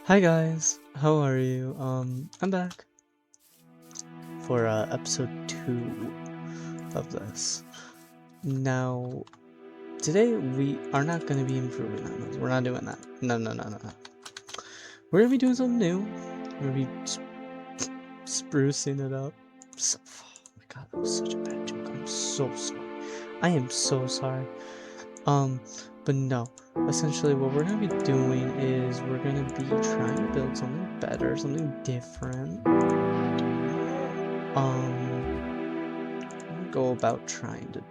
Hi guys, how are you? I'm back for episode 2 of this. Now, today we are not going to be improving on this. We're not doing that. No, no, no, no, no. We're going to be doing something new. We're going to be sprucing it up. Oh my god, that was such a bad joke. I'm so sorry. I am so sorry. But no. Essentially, what we're going to be doing is we're going to be trying to build something better, something different. Go about trying to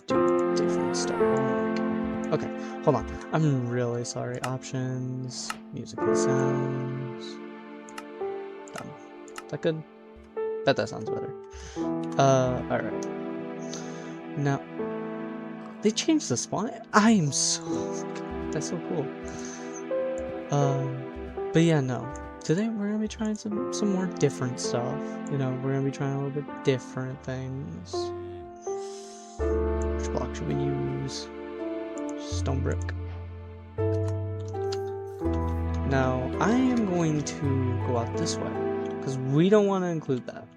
do different stuff. Oh my god. Okay, hold on. I'm really sorry. Options, music and sounds. Done. Is that good? Bet that sounds better. Alright. Now, they changed the spawn. I am so... That's so cool. But yeah, no. Today we're gonna be trying some more different stuff. You know, we're gonna be trying a little bit different things. Which block should we use? Stone brick. Now, I am going to go out this way, because we don't want to include that.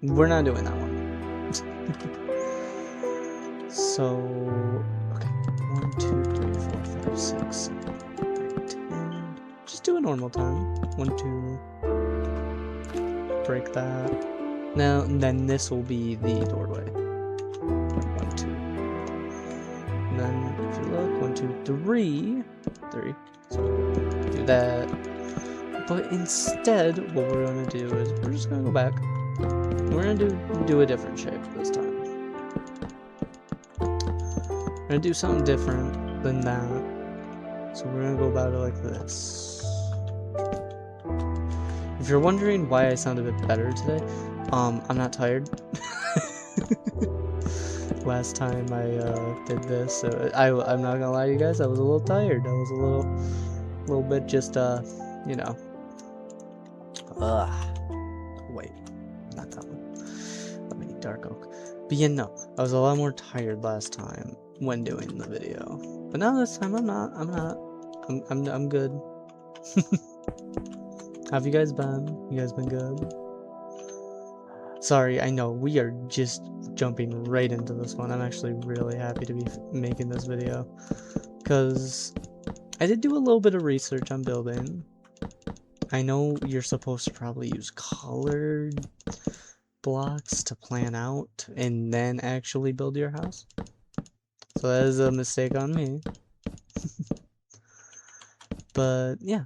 We're not doing that one. So, okay. 1, 2, 3, 4, 5, 6, 7, 8, 9, 10. Just do a normal time. 1, 2. Break that. Now, then this will be the doorway. 1, 2. And then, if you look, 1, 2, 3. 3. So, do that. But instead, what we're gonna do is we're just gonna go back. We're gonna do a different shape this time. We're gonna do something different than that. So we're gonna go about it like this. If you're wondering why I sound a bit better today, I'm not tired. Last time I did this, so I'm not gonna lie to you guys, I was a little tired. I was a little bit just you know. Wait, not that one. Let me dark oak. But yeah, no, I was a lot more tired last time when doing the video. But now this time I'm not. I'm good. Have you guys been? You guys been good? Sorry, I know we are just jumping right into this one. I'm actually really happy to be making this video because I did do a little bit of research on building. I know you're supposed to probably use colored blocks to plan out and then actually build your house. So that is a mistake on me. But yeah.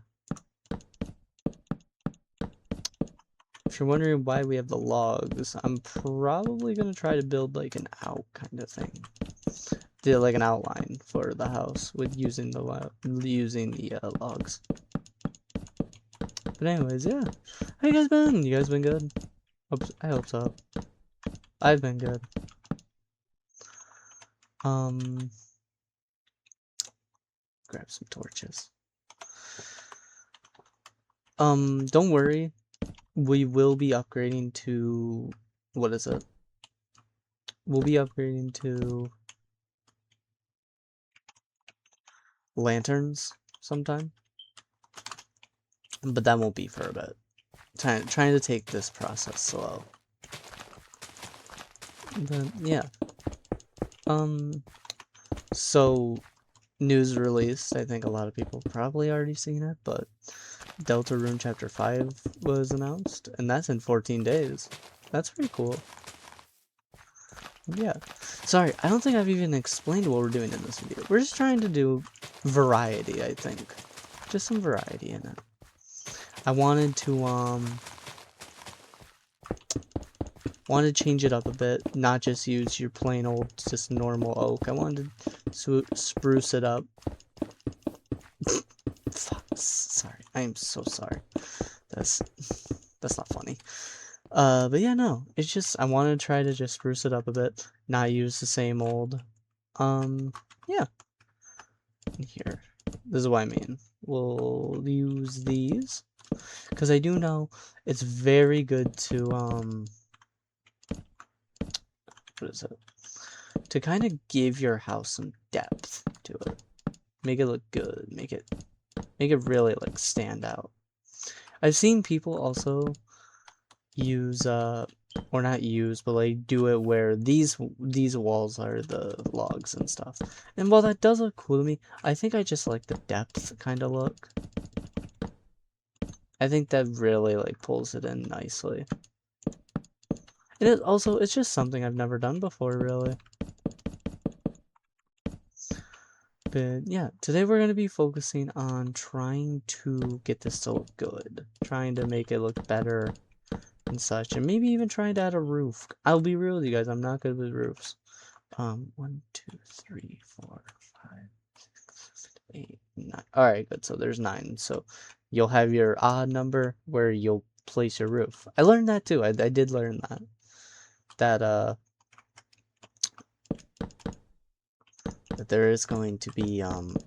If you're wondering why we have the logs, I'm probably gonna try to build like an out kind of thing. Do like an outline for the house with using the logs. But anyways, yeah. How you guys been? You guys been good? I hope so. I've been good. Grab some torches. Don't worry. We will be upgrading to... What is it? We'll be upgrading to... lanterns sometime. But that won't be for a bit. Trying to take this process slow. But yeah. So news release, I think a lot of people probably already seen it, but Deltarune Chapter 5 was announced, and that's in 14 days. That's pretty cool. Yeah. Sorry, I don't think I've even explained what we're doing in this video. We're just trying to do variety, I think. Just some variety in it. I wanted to change it up a bit, not just use your plain old, just normal oak. I wanted to spruce it up. Fuck, sorry, I am so sorry. That's not funny. But yeah, no, it's just, I want to try to just spruce it up a bit, not use the same old, yeah. Here, this is what I mean. We'll use these, because I do know it's very good to, what is it? To kind of give your house some depth to it. Make it look good, make it really, like, stand out. I've seen people also use or not use, but like do it where these walls are the logs and stuff. And while that does look cool to me, I think I just like the depth kind of look. I think that really like pulls it in nicely. And it's just something I've never done before, really. But yeah, today we're going to be focusing on trying to get this to look good. Trying to make it look better and such. And maybe even trying to add a roof. I'll be real with you guys, I'm not good with roofs. 1, 2, 3, 4, 5, 6, 7, 8, 9. Alright, good. So there's 9. So you'll have your odd number where you'll place your roof. I learned that too. I did learn that. That there is going to be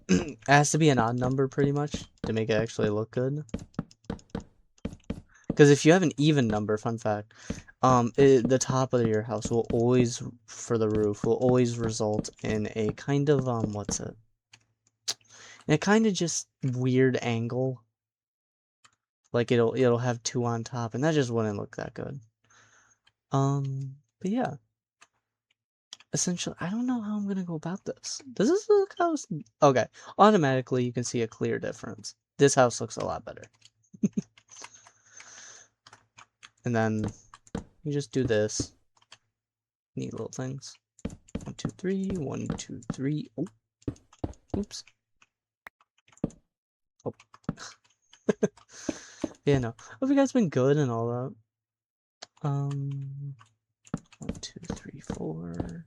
it has to be an odd number pretty much to make it actually look good. Because if you have an even number, fun fact, the top of your house will always, for the roof, will always result in a kind of what's it? In a kind of just weird angle. Like it'll have 2 on top, and that just wouldn't look that good. But yeah. Essentially, I don't know how I'm gonna go about this. Does this look house? Okay, automatically you can see a clear difference. This house looks a lot better. And then you just do this. Neat little things. 1, 2, 3. 1, 2, 3. Oh, oops. Oh. Yeah, no. Hope you guys been good and all that. 1, 2, 3, 4.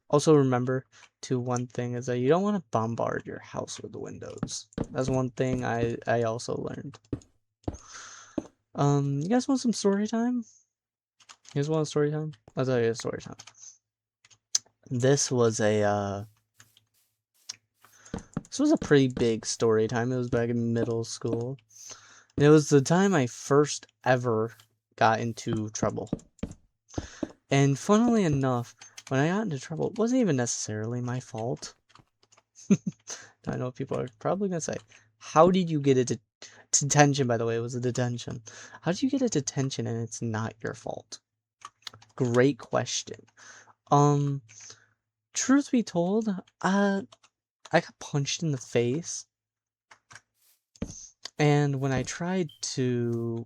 Also remember, one thing is that you don't want to bombard your house with the windows. That's one thing I also learned. You guys want some story time? You guys want a story time? I'll tell you a story time. This was a pretty big story time. It was back in middle school. And it was the time I first ever got into trouble. And funnily enough, when I got into trouble, it wasn't even necessarily my fault. I know people are probably gonna say, how did you get a detention? By the way, it was a detention. How did you get a detention and it's not your fault? Great question. Truth be told, I got punched in the face. And when I tried to,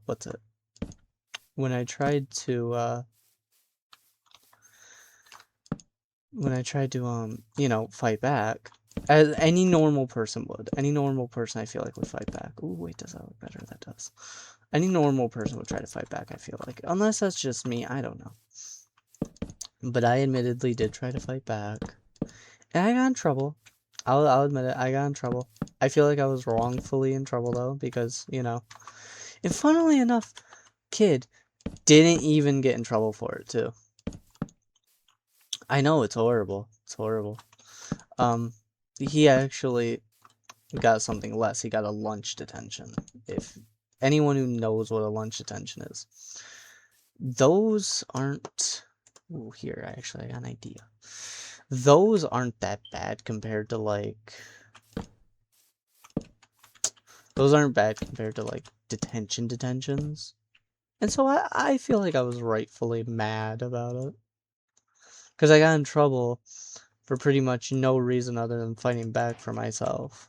you know, fight back, as any normal person would. Any normal person, I feel like, would fight back. Oh, wait, does that look better? That does. Any normal person would try to fight back, I feel like. Unless that's just me, I don't know. But I admittedly did try to fight back. And I got in trouble. I'll admit it, I got in trouble. I feel like I was wrongfully in trouble, though, because, you know. And funnily enough, kid didn't even get in trouble for it, too. I know, it's horrible. It's horrible. He actually got something less. He got a lunch detention. If anyone who knows what a lunch detention is. Those aren't... Ooh, here, I got an idea. Those aren't that bad compared to, like... Those aren't bad compared to, like, detentions. And so I feel like I was rightfully mad about it. Because I got in trouble for pretty much no reason other than fighting back for myself.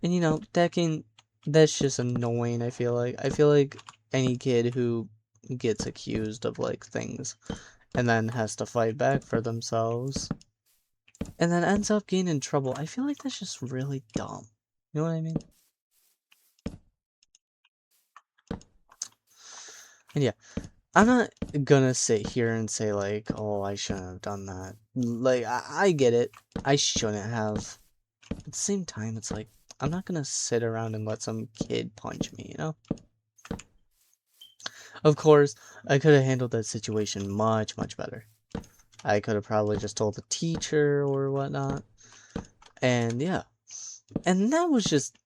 And, you know, that's just annoying, I feel like. I feel like any kid who gets accused of, like, things and then has to fight back for themselves and then ends up getting in trouble, I feel like that's just really dumb. You know what I mean? And yeah, I'm not gonna sit here and say, like, oh, I shouldn't have done that. Like, I get it. I shouldn't have. At the same time, it's like, I'm not gonna sit around and let some kid punch me, you know? Of course, I could have handled that situation much, much better. I could have probably just told the teacher or whatnot. And yeah. And that was just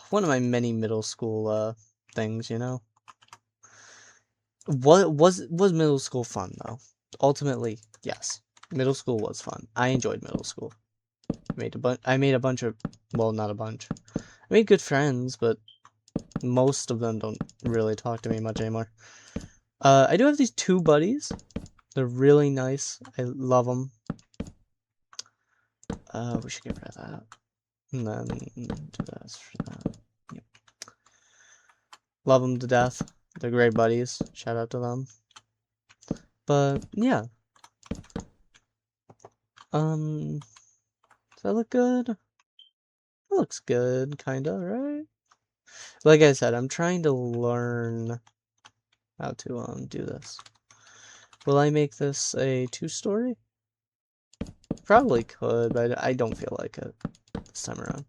one of my many middle school things, you know? What was middle school fun, though? Ultimately, yes. Middle school was fun. I enjoyed middle school. I made a bunch of, well, not a bunch. I made good friends, but Most of them don't really talk to me much anymore. I do have these 2 buddies. They're really nice. I love them. We should get rid of that. And then do this for that. Yep. Love them to death. They're great buddies. Shout out to them. But yeah. Does that look good? It looks good, kinda, right? Like I said, I'm trying to learn how to do this. Will I make this a 2-story? Probably could, but I don't feel like it this time around.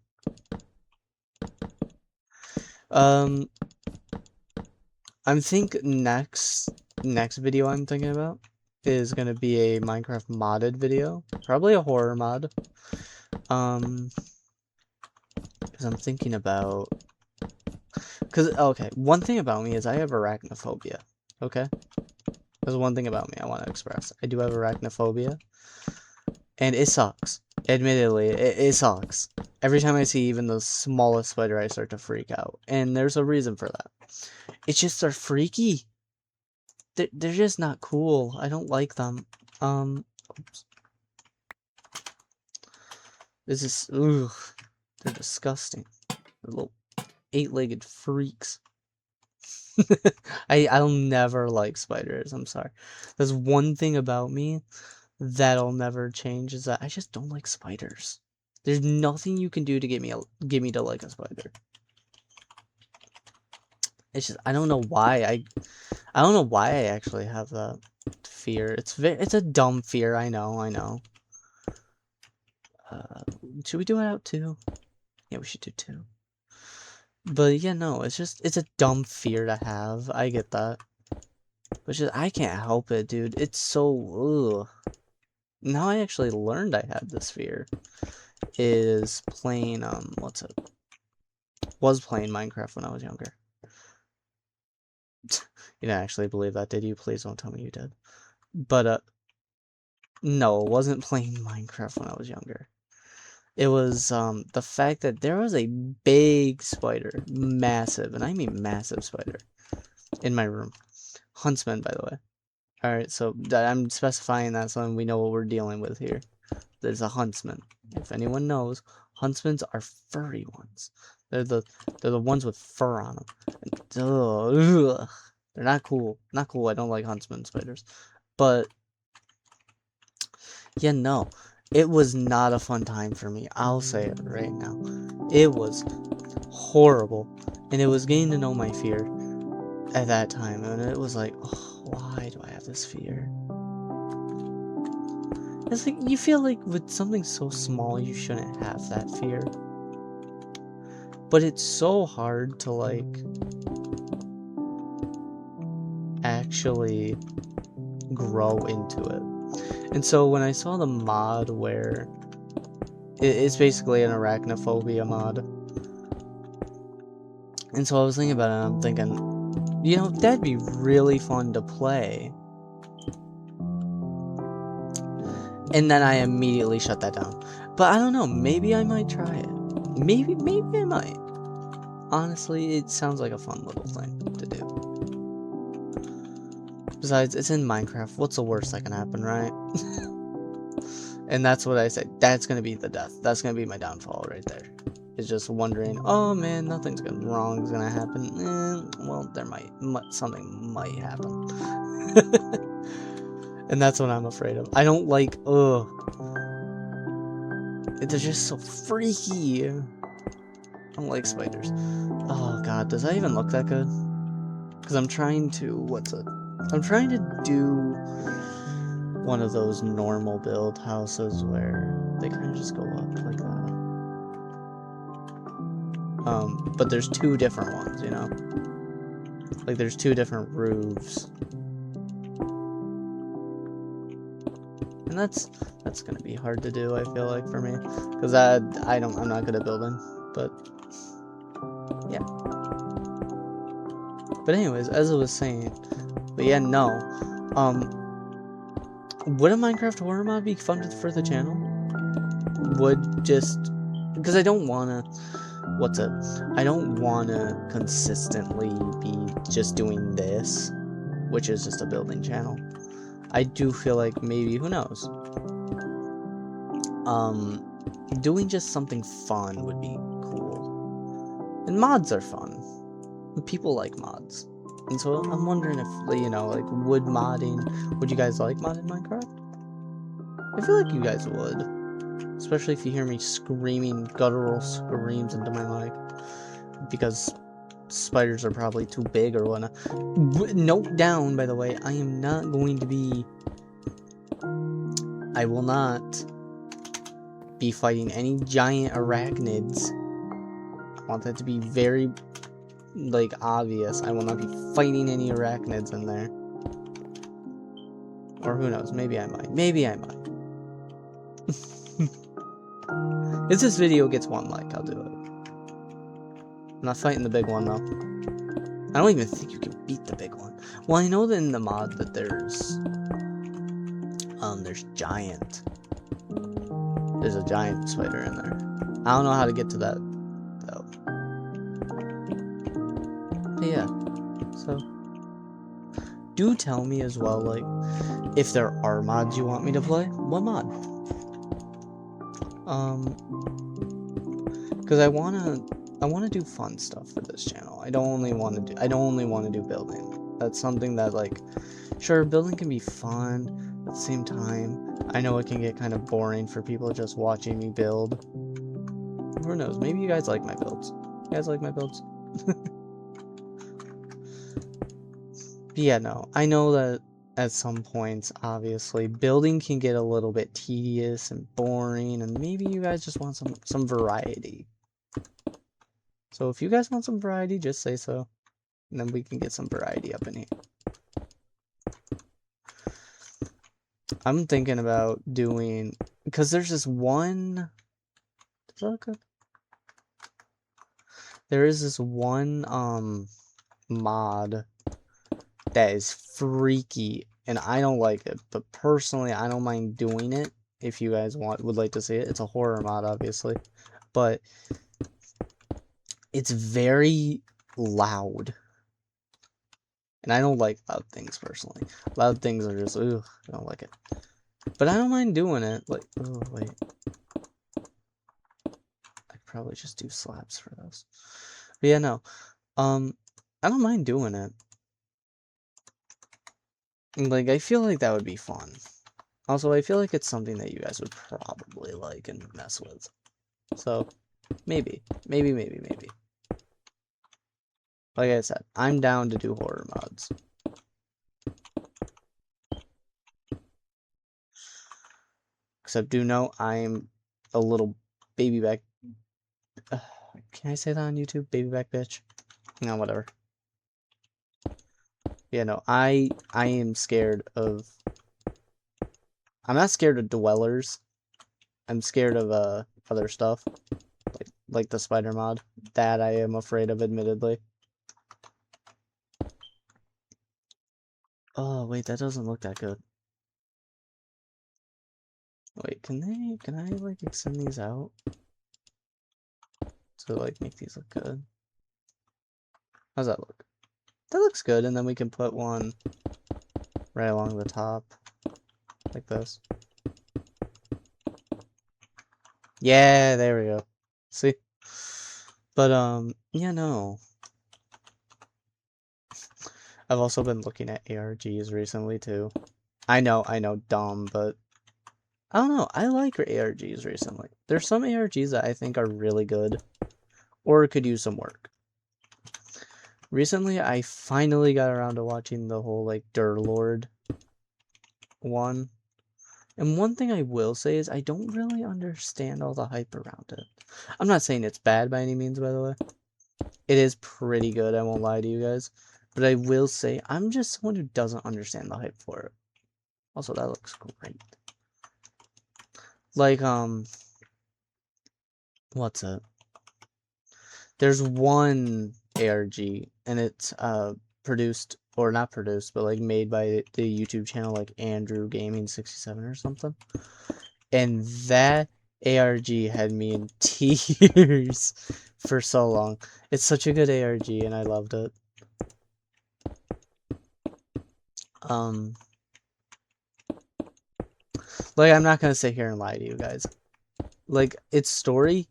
I think next video I'm thinking about is gonna be a Minecraft modded video, probably a horror mod. Because I'm thinking about, okay, one thing about me is I have arachnophobia. Okay, there's one thing about me I want to express. I do have arachnophobia, and it sucks. Admittedly, it sucks. Every time I see even the smallest spider, I start to freak out, and there's a reason for that. It's just they're freaky. They're just not cool. I don't like them. Oops. This is, ugh, they're disgusting. They're little 8-legged freaks. I'll never like spiders. I'm sorry. There's one thing about me that'll never change is that I just don't like spiders. There's nothing you can do to get me to like a spider. It's just I don't know why I don't know why I actually have that fear. It's a dumb fear. I know. Should we do it out 2? Yeah, we should do 2. But yeah, no, it's a dumb fear to have. I get that. But just, I can't help it, dude. It's so, ugh. Now I actually learned I had this fear. Is playing, was playing Minecraft when I was younger. You didn't actually believe that, did you? Please don't tell me you did. But, no, it wasn't playing Minecraft when I was younger. It was, the fact that there was a big spider, massive, and I mean massive spider, in my room. Huntsman, by the way. Alright, so I'm specifying that so we know what we're dealing with here. There's a huntsman. If anyone knows, huntsmans are furry ones. They're the ones with fur on them. Ugh. They're not cool. Not cool. I don't like huntsman spiders. But yeah, no. It was not a fun time for me. I'll say it right now. It was horrible. And it was getting to know my fear at that time. And it was like, oh, why do I have this fear? It's like, you feel like with something so small, you shouldn't have that fear. But it's so hard to, like, actually grow into it. And so when I saw the mod where it's basically an arachnophobia mod, and so I was thinking about it, and I'm thinking, you know, that'd be really fun to play. And then I immediately shut that down. But I don't know, maybe I might try it. Maybe I might. Honestly, it sounds like a fun little thing to do. Besides, it's in Minecraft. What's the worst that can happen, right? And that's what I say. That's gonna be the death. That's gonna be my downfall right there. It's just wondering, oh man, nothing's wrong is gonna happen. Well, there something might happen. And that's what I'm afraid of. I don't like, they're just so freaky. I don't like spiders. Oh god, does that even look that good? Because I'm trying to, I'm trying to do one of those normal build houses where they kind of just go up like that. But there's 2 different ones, you know? Like, there's 2 different roofs. And that's gonna be hard to do, I feel like, for me. Because I'm not good at building, but yeah. But anyways, as I was saying, but yeah, no. Would a Minecraft horror mod be fun for the channel? Would just, because I don't wanna, what's it? I don't want to consistently be just doing this, which is just a building channel. I do feel like maybe, who knows, doing just something fun would be cool. And mods are fun. People like mods. And so I'm wondering if, you know, like, would you guys like modded Minecraft? I feel like you guys would. Especially if you hear me screaming guttural screams into my mic. Because spiders are probably too big or whatnot. Note down, by the way, I am not going to be... I will not be fighting any giant arachnids. I want that to be very, like, obvious. I will not be fighting any arachnids in there. Or who knows, maybe I might. Maybe I might. If this video gets 1 like, I'll do it. I'm not fighting the big one, though. I don't even think you can beat the big one. Well, I know that in the mod that there's giant. There's a giant spider in there. I don't know how to get to that, though. But yeah, so do tell me as well, like, if there are mods you want me to play. What mod? Because I wanna do fun stuff for this channel. I don't only want to do building. That's something that, like, sure, building can be fun at the same time. I know it can get kind of boring for people just watching me build. Who knows? Maybe you guys like my builds. You guys like my builds? Yeah, no. I know that at some points, obviously, building can get a little bit tedious and boring, and maybe you guys just want some variety. So if you guys want some variety, just say so, and then we can get some variety up in here. I'm thinking about doing, because there's this one, does that look good? There is this one mod that is freaky, and I don't like it, but personally I don't mind doing it if you guys would like to see it. It's a horror mod, obviously, but it's very loud, and I don't like loud things personally. Loud things are just, ugh, I don't like it, but I don't mind doing it. Like, oh wait, I'd probably just do slabs for those. But yeah, no, I don't mind doing it. Like, I feel like that would be fun. Also, I feel like it's something that you guys would probably like and mess with. So, maybe. Like I said, I'm down to do horror mods. Except do know I'm a little baby back... can I say that on YouTube? Baby back bitch? No, whatever. Yeah, no, I am scared of... I'm not scared of dwellers. I'm scared of other stuff. Like the spider mod. That I am afraid of, admittedly. Oh, wait, that doesn't look that good. Wait, can I, like, extend these out? To, like, make these look good? How's that look? That looks good, and then we can put one right along the top. Like this. Yeah, there we go. See? But, yeah, no. I've also been looking at ARGs recently, too. I know, dumb, but... I don't know, I like ARGs recently. There's some ARGs that I think are really good. Or could use some work. Recently, I finally got around to watching the whole, like, Durlord one. And one thing I will say is I don't really understand all the hype around it. I'm not saying it's bad by any means, by the way. It is pretty good, I won't lie to you guys. But I will say, I'm just someone who doesn't understand the hype for it. Also, that looks great. Like, what's it? There's one ARG, and it's, produced, or not produced, but, like, made by the YouTube channel, like, Andrew Gaming 67 or something. And that ARG had me in tears for so long. It's such a good ARG and I loved it. Like, I'm not gonna sit here and lie to you guys. Like, its story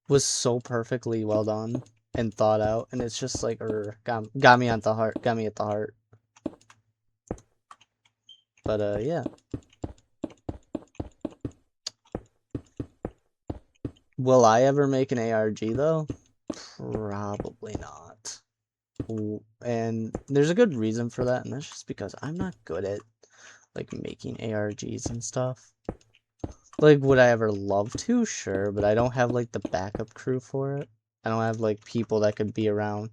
was so perfectly well done and thought out, and it's just like, got me at the heart, got me at the heart. But, yeah. Will I ever make an ARG, though? Probably not. And there's a good reason for that, and that's just because I'm not good at, like, making ARGs and stuff. Like, would I ever love to? Sure, but I don't have, like, the backup crew for it. I don't have, like, people that could be around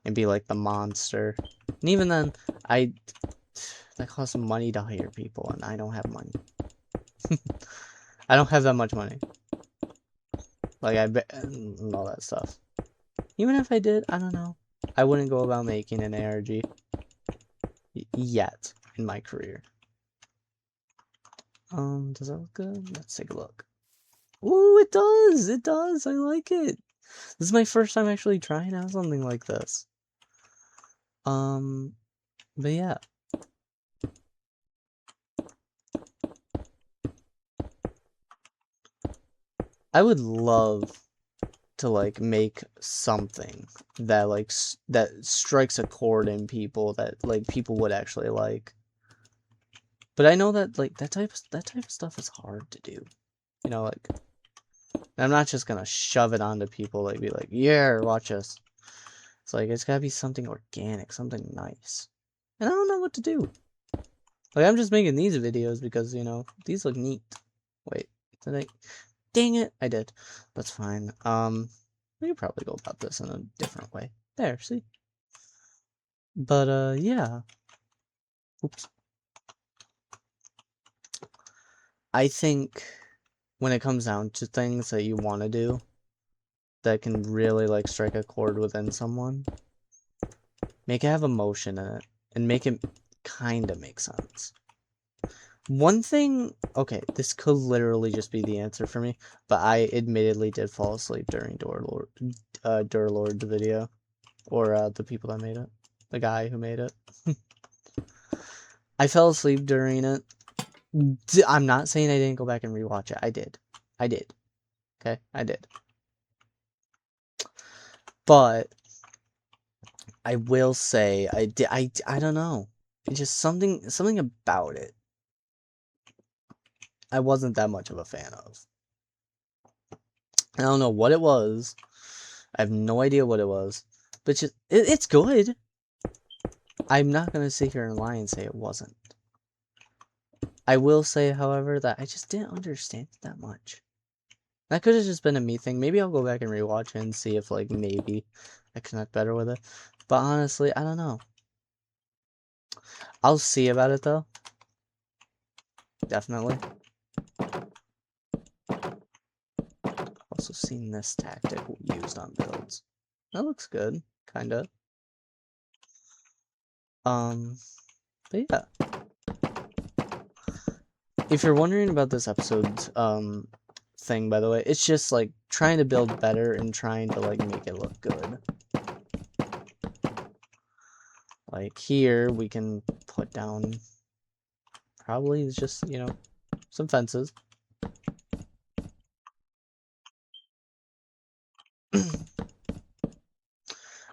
and be, like, the monster. And even then, that costs money to hire people, and I don't have money. I don't have that much money. Like, and all that stuff. Even if I did, I don't know. I wouldn't go about making an ARG yet in my career. Does that look good? Let's take a look. Ooh, it does! It does! I like it! This is my first time actually trying out something like this. But yeah. I would love to, like, make something that, like, that strikes a chord in people that, like, people would actually like. But I know that, like, that type of stuff is hard to do. You know, like, I'm not just gonna shove it onto people, like, be like, yeah, watch us. It's like, it's gotta be something organic, something nice. And I don't know what to do. Like, I'm just making these videos because, you know, these look neat. Wait, did I? Dang it, I did. That's fine. We could probably go about this in a different way. There, see? But, yeah. Oops. I think when it comes down to things that you want to do that can really, like, strike a chord within someone, make it have emotion in it and make it kind of make sense. One thing, okay, this could literally just be the answer for me, but I admittedly did fall asleep during Durlord video, or the people that made it, the guy who made it. I fell asleep during it. I'm not saying I didn't go back and rewatch it. I did. Okay, I did. But I will say I did. I don't know. It's just something about it I wasn't that much of a fan of. I don't know what it was. I have no idea what it was. But just it's good. I'm not gonna sit here and lie and say it wasn't. I will say, however, that I just didn't understand it that much. That could have just been a me thing. Maybe I'll go back and rewatch it and see if, like, maybe I connect better with it. But honestly, I don't know. I'll see about it, though. Definitely. Also seen this tactic used on builds. That looks good, kinda. But yeah. If you're wondering about this episode's, thing, by the way, it's just, like, trying to build better and trying to, like, make it look good. Like, here, we can put down, probably just, you know, some fences.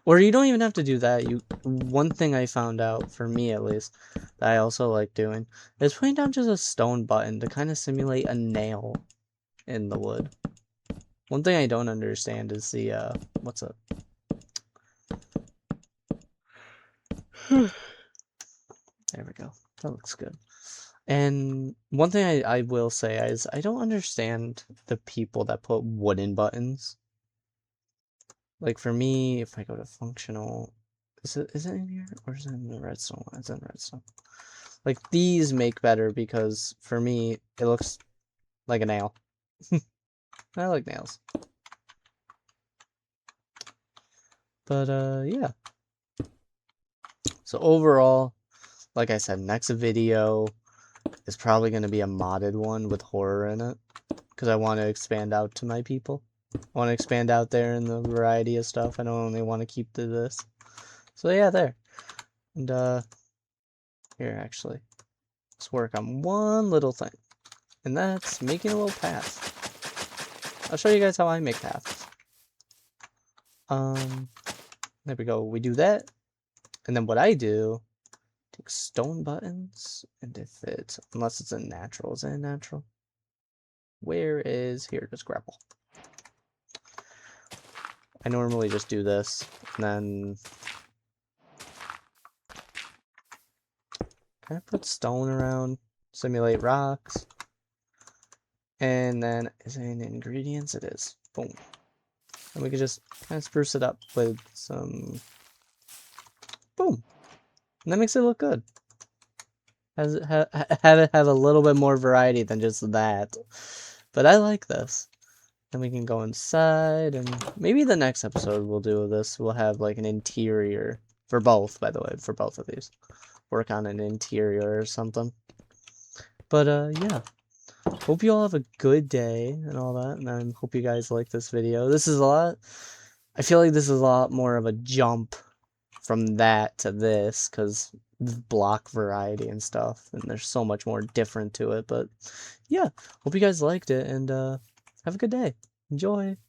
Or you don't even have to do that. One thing I found out, for me at least, that I also like doing, is putting down just a stone button to kind of simulate a nail in the wood. One thing I don't understand is the, what's up? There we go. That looks good. And one thing I will say is I don't understand the people that put wooden buttons. Like, for me, if I go to functional, is it in here or is it in the redstone one? It's in redstone. Like, these make better because for me it looks like a nail. I like nails. But yeah. So overall, like I said, next video is probably going to be a modded one with horror in it. because I want to expand out to my people. I want to expand out there in the variety of stuff. I don't only want to keep to this. So yeah, there. And here actually, let's work on one little thing, and that's making a little path. I'll show you guys how I make paths. There we go. We do that, and then what I do, take stone buttons, and if it's, unless it's a natural, is it a natural? Where is, here, just grapple. I normally just do this, and then kind of put stone around, simulate rocks, and then is it in ingredients? It is. Boom. And we can just kind of spruce it up with some, boom, and that makes it look good. Have it have a little bit more variety than just that, but I like this. Then we can go inside, and maybe the next episode we'll do this, we'll have like an interior for both, by the way, for both of these. Work on an interior or something. But yeah, hope you all have a good day and all that, and I hope you guys like this video. This is a lot, I feel like this is a lot more of a jump from that to this, because block variety and stuff, and there's so much more different to it. But yeah, hope you guys liked it, and have a good day. Enjoy.